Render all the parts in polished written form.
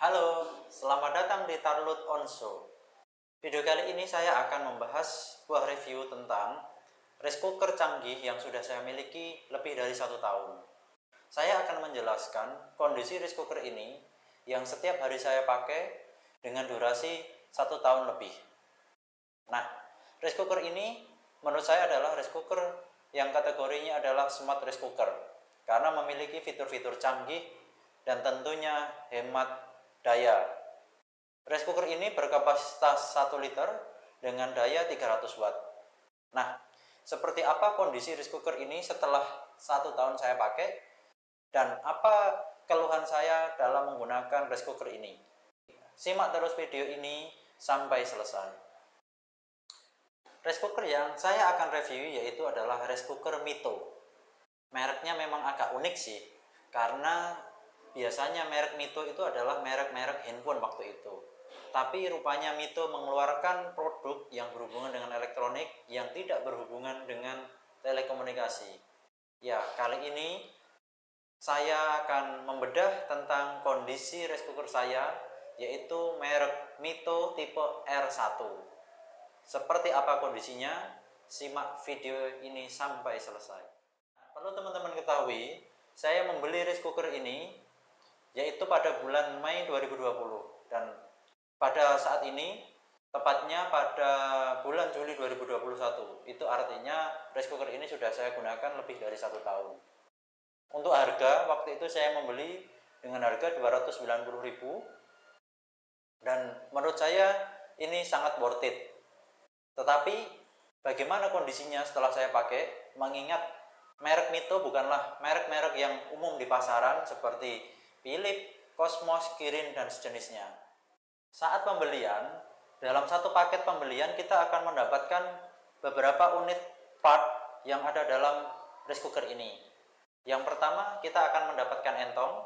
Halo, selamat datang di Tarlut On Show. Video kali ini saya akan membahas sebuah review tentang rice cooker canggih yang sudah saya miliki lebih dari 1 tahun. Saya akan menjelaskan kondisi rice cooker ini yang setiap hari saya pakai dengan durasi 1 tahun lebih. Nah, rice cooker ini menurut saya adalah rice cooker yang kategorinya adalah smart rice cooker karena memiliki fitur-fitur canggih dan tentunya hemat daya. Rice cooker ini berkapasitas 1 liter dengan daya 300 watt. Nah, seperti apa kondisi rice cooker ini setelah 1 tahun saya pakai dan apa keluhan saya dalam menggunakan rice cooker ini? Simak terus video ini sampai selesai. Rice cooker yang saya akan review yaitu adalah rice cooker Mito. Mereknya memang agak unik sih, karena biasanya merek Mito itu adalah merek-merek handphone waktu itu. Tapi rupanya Mito mengeluarkan produk yang berhubungan dengan elektronik yang tidak berhubungan dengan telekomunikasi. Ya, kali ini saya akan membedah tentang kondisi rice cooker saya, yaitu merek Mito tipe R1. Seperti apa kondisinya? Simak video ini sampai selesai. Perlu teman-teman ketahui, saya membeli rice cooker ini yaitu pada bulan Mei 2020 dan pada saat ini tepatnya pada bulan Juli 2021. Itu artinya rice cooker ini sudah saya gunakan lebih dari 1 tahun. Untuk harga, waktu itu saya membeli dengan harga 290.000 dan menurut saya ini sangat worth it. Tetapi bagaimana kondisinya setelah saya pakai, mengingat merek Mito bukanlah merek-merek yang umum di pasaran seperti Philips, Cosmos, Kirin, dan sejenisnya. Saat pembelian, dalam satu paket pembelian kita akan mendapatkan beberapa unit part yang ada dalam rice cooker ini. Yang pertama, kita akan mendapatkan entong,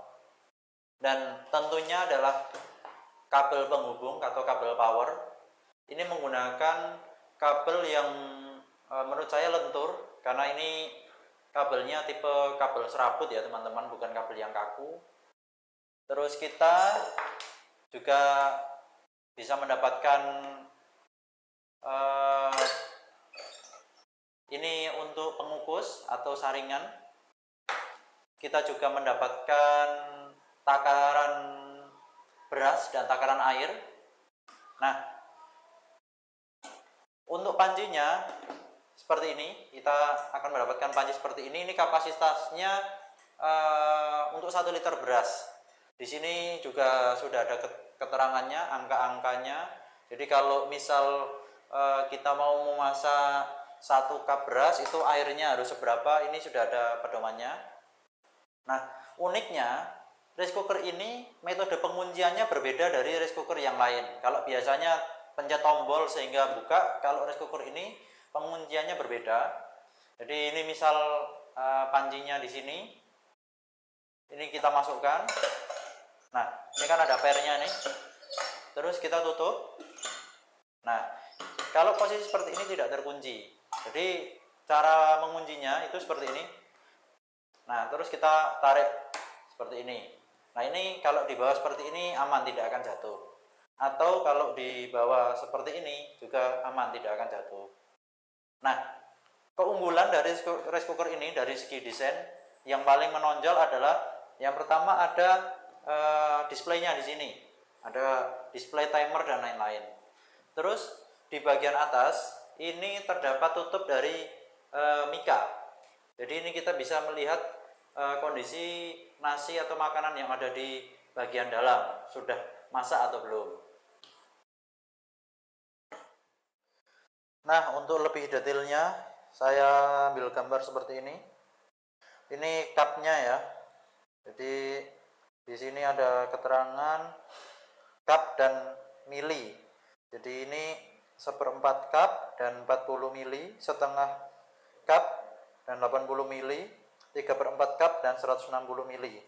dan tentunya adalah kabel penghubung atau kabel power. Ini menggunakan kabel yang menurut saya lentur, karena ini kabelnya tipe kabel serabut ya teman-teman, bukan kabel yang kaku. Terus kita juga bisa mendapatkan ini untuk pengukus atau saringan. Kita juga mendapatkan takaran beras dan takaran air. Nah, untuk pancinya seperti ini, kita akan mendapatkan panci seperti ini. Ini kapasitasnya untuk 1 liter beras. Di sini juga sudah ada keterangannya, angka-angkanya. Jadi kalau misal kita mau memasak 1 cup beras, itu airnya harus seberapa, ini sudah ada pedomannya. Nah, uniknya rice cooker ini metode pengunciannya berbeda dari rice cooker yang lain. Kalau biasanya pencet tombol sehingga buka, kalau rice cooker ini pengunciannya berbeda. Jadi ini misal pancinya di sini, ini kita masukkan. Nah, ini kan ada pernya nih. Terus kita tutup. Nah, kalau posisi seperti ini tidak terkunci. Jadi cara menguncinya itu seperti ini. Nah, terus kita tarik seperti ini. Nah, ini kalau di bawah seperti ini aman, tidak akan jatuh. Atau kalau di bawah seperti ini juga aman, tidak akan jatuh. Nah, keunggulan dari rice cooker ini dari segi desain yang paling menonjol adalah yang pertama ada displaynya di sini. Ada display timer dan lain-lain. Terus di bagian atas ini terdapat tutup dari mika. Jadi ini kita bisa melihat kondisi nasi atau makanan yang ada di bagian dalam, sudah masak atau belum. Nah, untuk lebih detailnya saya ambil gambar seperti ini. Ini cupnya ya. Jadi di sini ada keterangan cup dan mili. Jadi ini 1/4 cup dan 40 mili, setengah cup dan 80 mili, 3/4 cup dan 160 mili.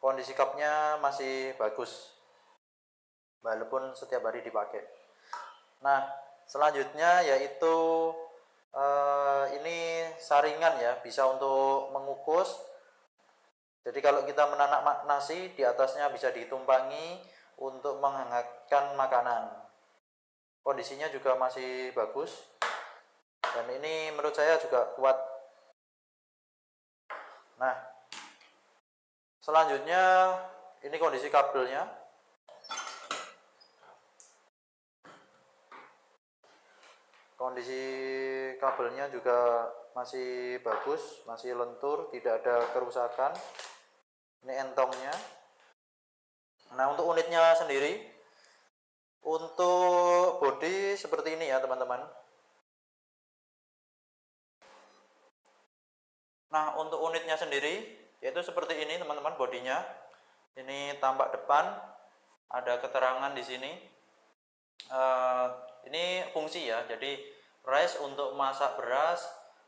Kondisi cupnya masih bagus walaupun setiap hari dipakai. Nah, selanjutnya yaitu ini saringan ya, bisa untuk mengukus. Jadi kalau kita menanak nasi, di atasnya bisa ditumpangi untuk menghangatkan makanan. Kondisinya juga masih bagus, dan ini menurut saya juga kuat. Nah, selanjutnya ini kondisi kabelnya. Kondisi kabelnya juga masih bagus, masih lentur, tidak ada kerusakan. Ini entongnya. Nah, untuk unitnya sendiri, untuk bodi seperti ini ya teman-teman. Nah, untuk unitnya sendiri yaitu seperti ini teman-teman, bodinya. Ini tampak depan, ada keterangan di sini. Ini fungsi ya, jadi rice untuk masak beras,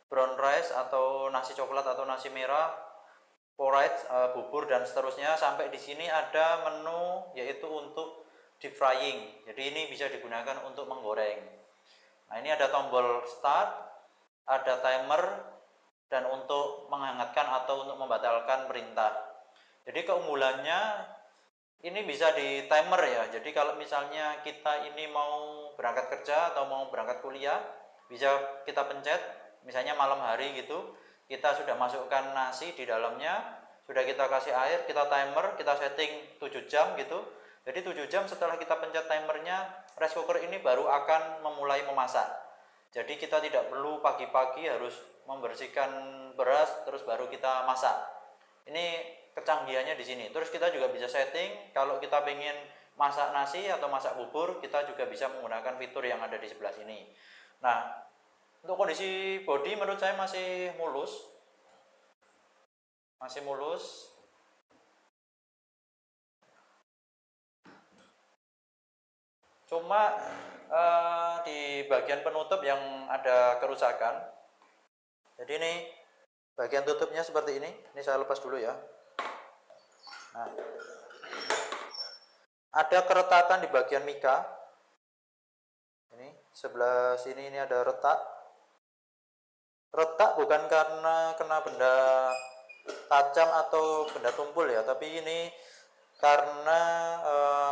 brown rice atau nasi coklat atau nasi merah, porridge, bubur dan seterusnya. Sampai di sini ada menu yaitu untuk deep frying, jadi ini bisa digunakan untuk menggoreng. Nah, ini ada tombol start, ada timer, dan untuk menghangatkan atau untuk membatalkan perintah. Jadi keunggulannya ini bisa di timer ya, jadi kalau misalnya kita ini mau berangkat kerja atau mau berangkat kuliah, bisa kita pencet, misalnya malam hari gitu, kita sudah masukkan nasi di dalamnya, sudah kita kasih air, kita timer, kita setting 7 jam gitu. Jadi 7 jam setelah kita pencet timernya, rice cooker ini baru akan memulai memasak. Jadi kita tidak perlu pagi-pagi harus membersihkan beras terus baru kita masak. Ini kecanggihannya di sini. Terus kita juga bisa setting kalau kita pengen masak nasi atau masak bubur, kita juga bisa menggunakan fitur yang ada di sebelah sini. Nah, untuk kondisi bodi menurut saya masih mulus. Masih mulus. Cuma di bagian penutup yang ada kerusakan. Jadi ini bagian tutupnya seperti ini. Ini saya lepas dulu ya. Nah, ada keretakan di bagian mika. Ini sebelah sini ini ada retak. Retak bukan karena kena benda tajam atau benda tumpul ya, tapi ini karena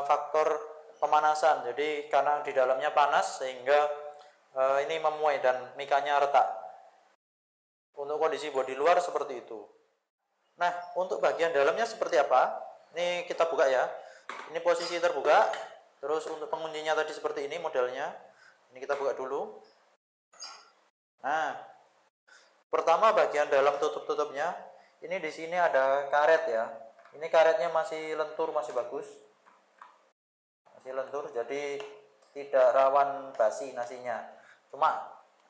faktor pemanasan. Jadi karena di dalamnya panas sehingga ini memuai dan mikanya retak. Untuk kondisi bodi luar seperti itu. Nah, untuk bagian dalamnya seperti apa? Ini kita buka ya. Ini posisi terbuka. Terus untuk penguncinya tadi seperti ini modelnya. Ini kita buka dulu. Nah, pertama bagian dalam tutup-tutupnya. Ini di sini ada karet ya. Ini karetnya masih lentur, masih bagus. Masih lentur, jadi tidak rawan basi nasinya. Cuma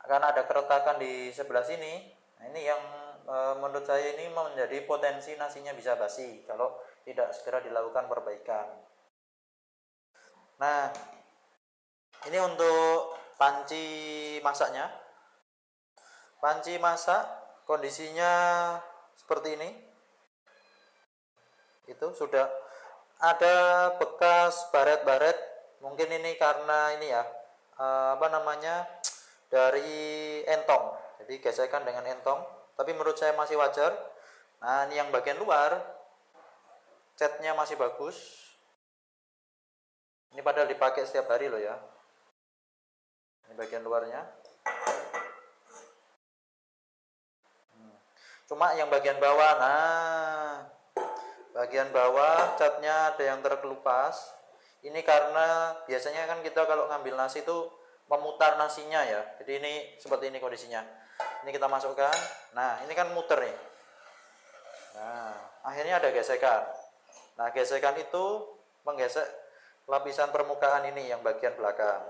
karena ada keretakan di sebelah sini. Nah, ini yang menurut saya ini menjadi potensi nasinya bisa basi kalau tidak segera dilakukan perbaikan. Nah, ini untuk panci masaknya. Panci masak kondisinya seperti ini. Itu sudah ada bekas baret-baret. Mungkin ini karena ini ya, dari entong. Jadi gesekan dengan entong, tapi menurut saya masih wajar. Nah, ini yang bagian luar, catnya masih bagus. Ini padahal dipakai setiap hari loh ya. Ini bagian luarnya. Cuma yang bagian bawah, nah, bagian bawah catnya ada yang terkelupas. Ini karena biasanya kan kita kalau ngambil nasi itu memutar nasinya ya. Jadi ini seperti ini kondisinya. Ini kita masukkan. Nah, ini kan muter nih. Nah, akhirnya ada gesekan. Nah, gesekan itu menggesek lapisan permukaan ini yang bagian belakang.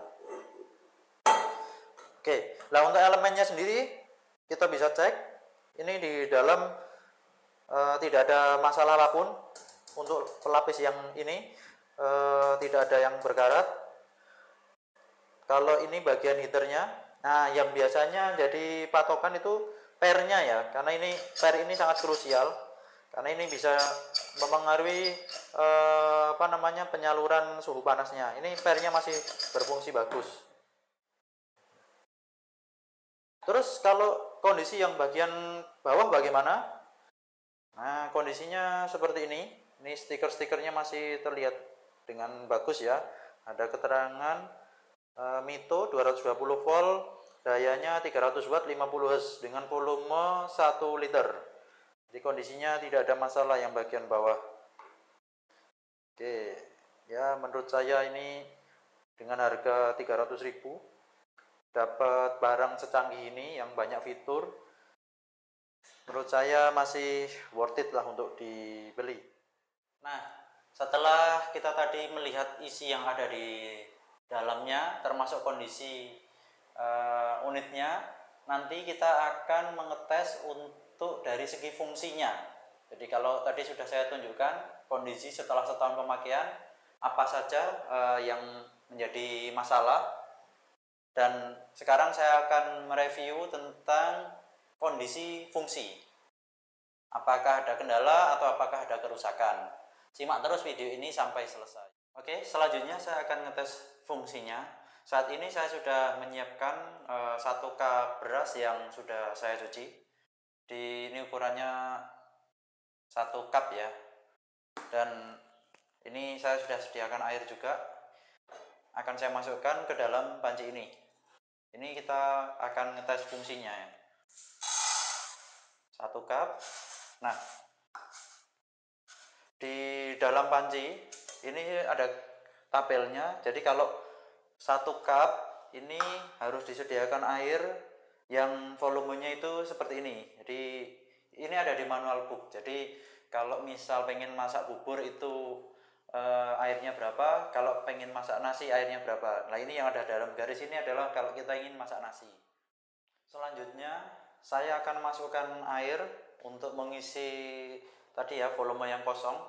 Oke, nah untuk elemennya sendiri kita bisa cek. Ini di dalam tidak ada masalah apapun. Untuk pelapis yang ini tidak ada yang berkarat. Kalau ini bagian heaternya, nah yang biasanya jadi patokan itu pernya ya, karena ini per ini sangat krusial, karena ini bisa mempengaruhi penyaluran suhu panasnya. Ini pernya masih berfungsi bagus. Terus kalau kondisi yang bagian bawah bagaimana? Nah, kondisinya seperti ini. Ini stiker-stikernya masih terlihat dengan bagus ya. Ada keterangan Mito 220 volt, dayanya 300 watt 50 Hz dengan volume 1 liter. Jadi kondisinya tidak ada masalah yang bagian bawah. Oke, ya menurut saya ini dengan harga 300.000 dapat barang secanggih ini yang banyak fitur, menurut saya masih worth it lah untuk dibeli. Nah, setelah kita tadi melihat isi yang ada di dalamnya, termasuk kondisi unitnya, nanti kita akan mengetes untuk dari segi fungsinya. Jadi kalau tadi sudah saya tunjukkan kondisi setelah setahun pemakaian, apa saja yang menjadi masalah, dan sekarang saya akan mereview tentang kondisi fungsi. Apakah ada kendala atau apakah ada kerusakan. Simak terus video ini sampai selesai. Oke, selanjutnya saya akan ngetes fungsinya. Saat ini saya sudah menyiapkan 1 cup beras yang sudah saya cuci. Ini ukurannya 1 cup ya. Dan ini saya sudah sediakan air juga. Akan saya masukkan ke dalam panci ini. Ini kita akan ngetes fungsinya ya. 1 cup. Nah, di dalam panci ini ada tabelnya. Jadi kalau 1 cup ini harus disediakan air yang volumenya itu seperti ini. Jadi ini ada di manual book. Jadi kalau misal pengen masak bubur itu airnya berapa, kalau pengen masak nasi airnya berapa. Nah ini yang ada dalam garis ini adalah kalau kita ingin masak nasi. Selanjutnya saya akan masukkan air untuk mengisi tadi ya volume yang kosong,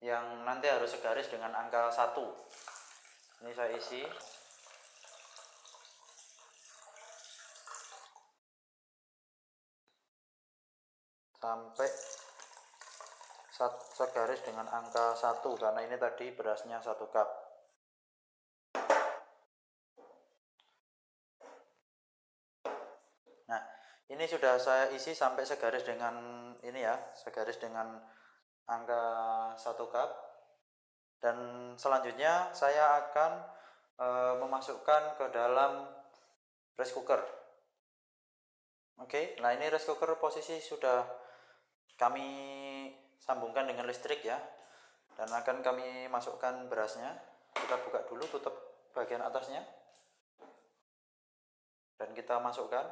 yang nanti harus segaris dengan angka 1. Ini saya isi sampai segaris dengan angka 1, karena ini tadi berasnya 1 cup. Nah, ini sudah saya isi sampai segaris dengan ini ya, segaris dengan angka 1 cup. Dan selanjutnya saya akan memasukkan ke dalam rice cooker. Oke, nah ini rice cooker posisi sudah kami sambungkan dengan listrik ya, dan akan kami masukkan berasnya. Kita buka dulu tutup bagian atasnya dan kita masukkan.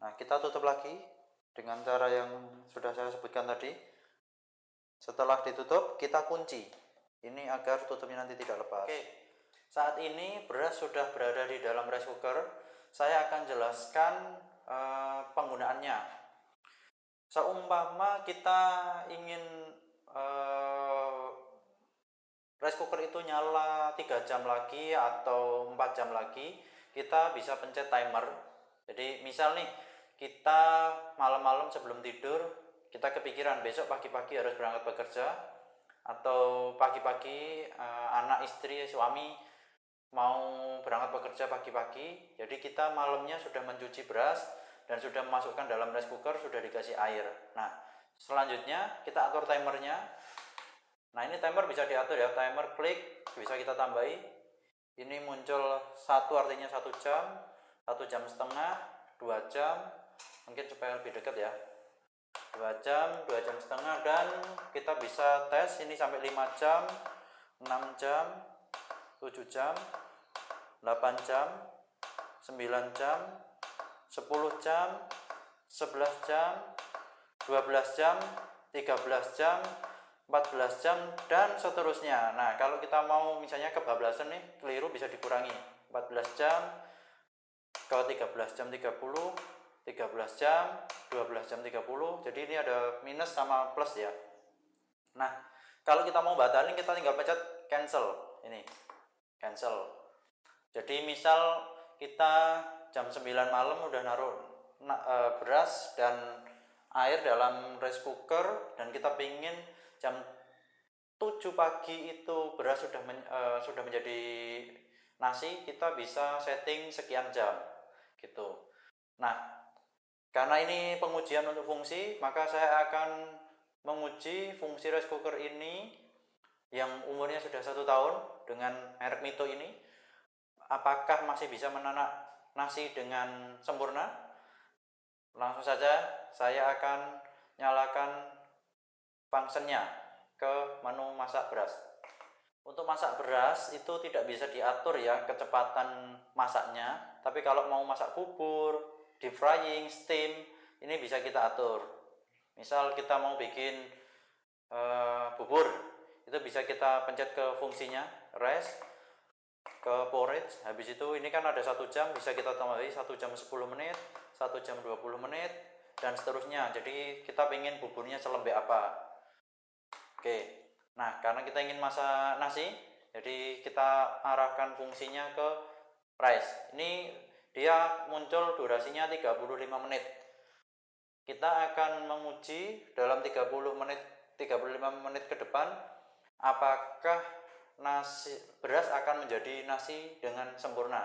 Nah, kita tutup lagi dengan cara yang sudah saya sebutkan tadi. Setelah ditutup, kita kunci ini agar tutupnya nanti tidak lepas. Oke, saat ini beras sudah berada di dalam rice cooker. Saya akan jelaskan penggunaannya. Seumpama kita ingin rice cooker itu nyala 3 jam lagi atau 4 jam lagi, kita bisa pencet timer. Jadi misal nih, kita malam-malam sebelum tidur, kita kepikiran besok pagi-pagi harus berangkat bekerja, atau pagi-pagi anak, istri, suami mau berangkat bekerja pagi-pagi, jadi kita malamnya sudah mencuci beras dan sudah memasukkan dalam rice cooker, sudah dikasih air. Nah, selanjutnya kita atur timernya. Nah, ini timer bisa diatur ya, timer klik bisa kita tambahi. Ini muncul 1 artinya 1 jam, 1 jam setengah, 2 jam, mungkin supaya lebih dekat ya, 2 jam, 2 jam setengah, dan kita bisa tes ini sampai 5 jam, 6 jam, 7 jam, 8 jam, 9 jam, 10 jam, 11 jam, 12 jam, 13 jam, 14 jam, dan seterusnya. Nah, kalau kita mau misalnya kebablasan nih, keliru, bisa dikurangi 14 jam ke 13 jam 30, 13 jam, 12 jam 30. Jadi ini ada minus sama plus ya. Nah, kalau kita mau batalin, kita tinggal pencet cancel. Ini cancel. Jadi misal kita jam 9 malam udah naruh beras dan air dalam rice cooker, dan kita pingin jam 7 pagi itu beras sudah menjadi nasi, kita bisa setting sekian jam gitu. Nah, karena ini pengujian untuk fungsi, maka saya akan menguji fungsi rice cooker ini yang umurnya sudah 1 tahun dengan merek Mito ini, apakah masih bisa menanak nasi dengan sempurna. Langsung saja saya akan nyalakan functionnya ke menu masak beras. Untuk masak beras itu tidak bisa diatur ya kecepatan masaknya, tapi kalau mau masak bubur, deep frying, steam, ini bisa kita atur. Misal kita mau bikin bubur, itu bisa kita pencet ke fungsinya rice, ke porridge. Habis itu ini kan ada 1 jam, bisa kita tambahi 1 jam 10 menit, 1 jam 20 menit, dan seterusnya. Jadi kita pengen buburnya selembek apa. Oke, nah karena kita ingin masak nasi, jadi kita arahkan fungsinya ke rice. Ini dia muncul durasinya 35 menit. Kita akan menguji dalam 35 menit ke depan apakah nasi beras akan menjadi nasi dengan sempurna.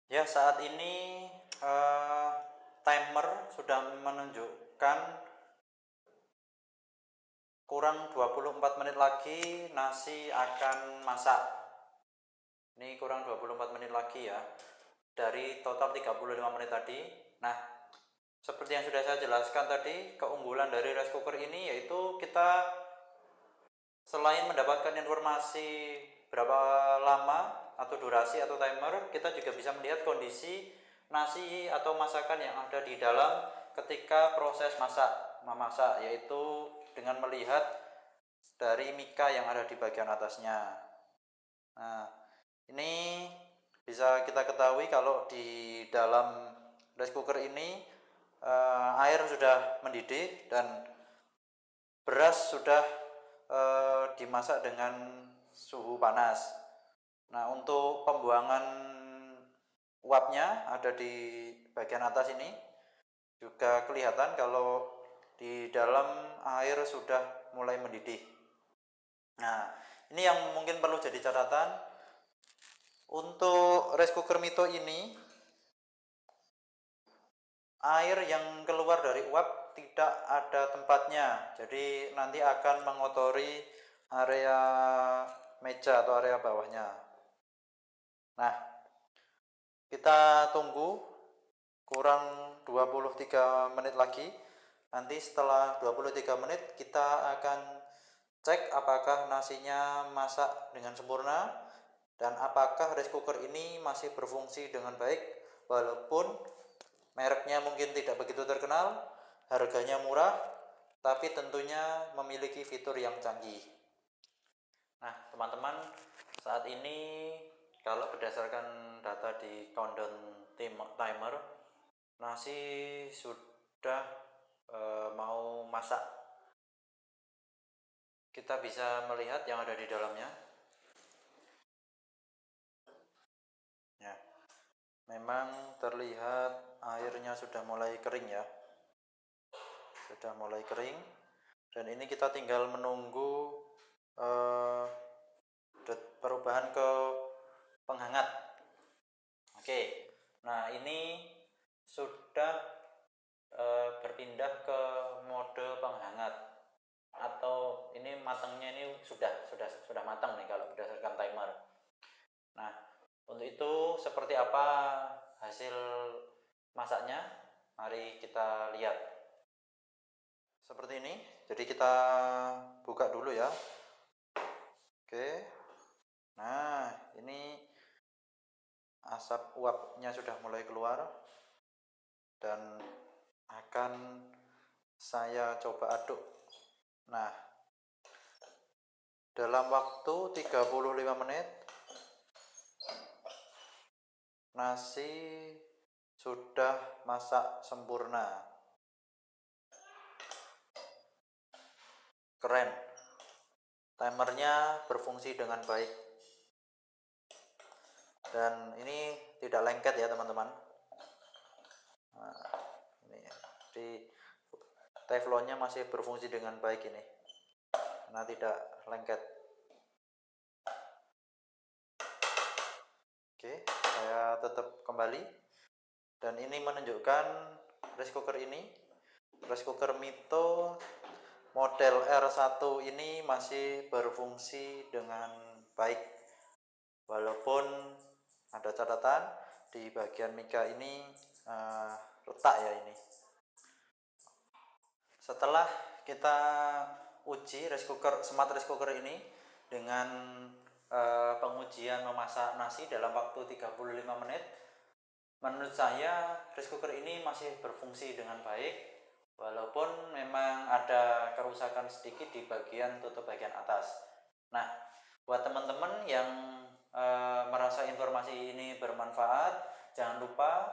Ya, saat ini timer sudah menunjukkan kurang 24 menit lagi nasi akan masak. Ini kurang 24 menit lagi ya, dari total 35 menit tadi. Nah, seperti yang sudah saya jelaskan tadi, keunggulan dari rice cooker ini yaitu kita selain mendapatkan informasi berapa lama atau durasi atau timer, kita juga bisa melihat kondisi nasi atau masakan yang ada di dalam ketika proses memasak, yaitu dengan melihat dari mika yang ada di bagian atasnya. Nah, ini bisa kita ketahui kalau di dalam rice cooker ini air sudah mendidih dan beras sudah dimasak dengan suhu panas. Nah, untuk pembuangan uapnya ada di bagian atas ini, juga kelihatan kalau di dalam air sudah mulai mendidih. Nah, ini yang mungkin perlu jadi catatan. Untuk rice cooker Mito ini, air yang keluar dari uap tidak ada tempatnya, jadi nanti akan mengotori area meja atau area bawahnya. Nah, kita tunggu kurang 23 menit lagi. Nanti setelah 23 menit kita akan cek apakah nasinya masak dengan sempurna dan apakah rice cooker ini masih berfungsi dengan baik walaupun mereknya mungkin tidak begitu terkenal, harganya murah, tapi tentunya memiliki fitur yang canggih. Nah, teman-teman, saat ini kalau berdasarkan data di countdown timer, nasi sudah mau masak. Kita bisa melihat yang ada di dalamnya. Ya, memang terlihat airnya sudah mulai kering ya, sudah mulai kering, dan ini kita tinggal menunggu perubahan ke penghangat. Oke, nah ini sudah berpindah ke mode penghangat, atau ini matangnya ini sudah matang nih kalau berdasarkan timer. Nah, untuk itu seperti apa hasil masaknya? Mari kita lihat. Seperti ini. Jadi kita buka dulu ya. Oke. Nah, ini asap uapnya sudah mulai keluar dan akan saya coba aduk. Nah, dalam waktu 35 menit nasi sudah masak sempurna. Keren. Timernya berfungsi dengan baik. Dan ini tidak lengket ya, teman-teman. Nah, ini di teflonnya masih berfungsi dengan baik ini. Karena tidak lengket. Oke, saya tetap kembali. Dan ini menunjukkan rice cooker ini. Rice cooker Mito model R1 ini masih berfungsi dengan baik, walaupun ada catatan di bagian mika ini retak ya ini. Setelah kita uji smart rice cooker ini dengan pengujian memasak nasi dalam waktu 35 menit, menurut saya rice cooker ini masih berfungsi dengan baik, walaupun memang ada kerusakan sedikit di bagian tutup bagian atas. Nah, buat teman-teman yang merasa informasi ini bermanfaat, jangan lupa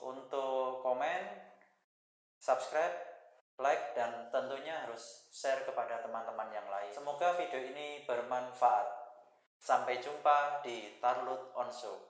untuk komen, subscribe, like, dan tentunya harus share kepada teman-teman yang lain. Semoga video ini bermanfaat. Sampai jumpa di Tarlut On Show.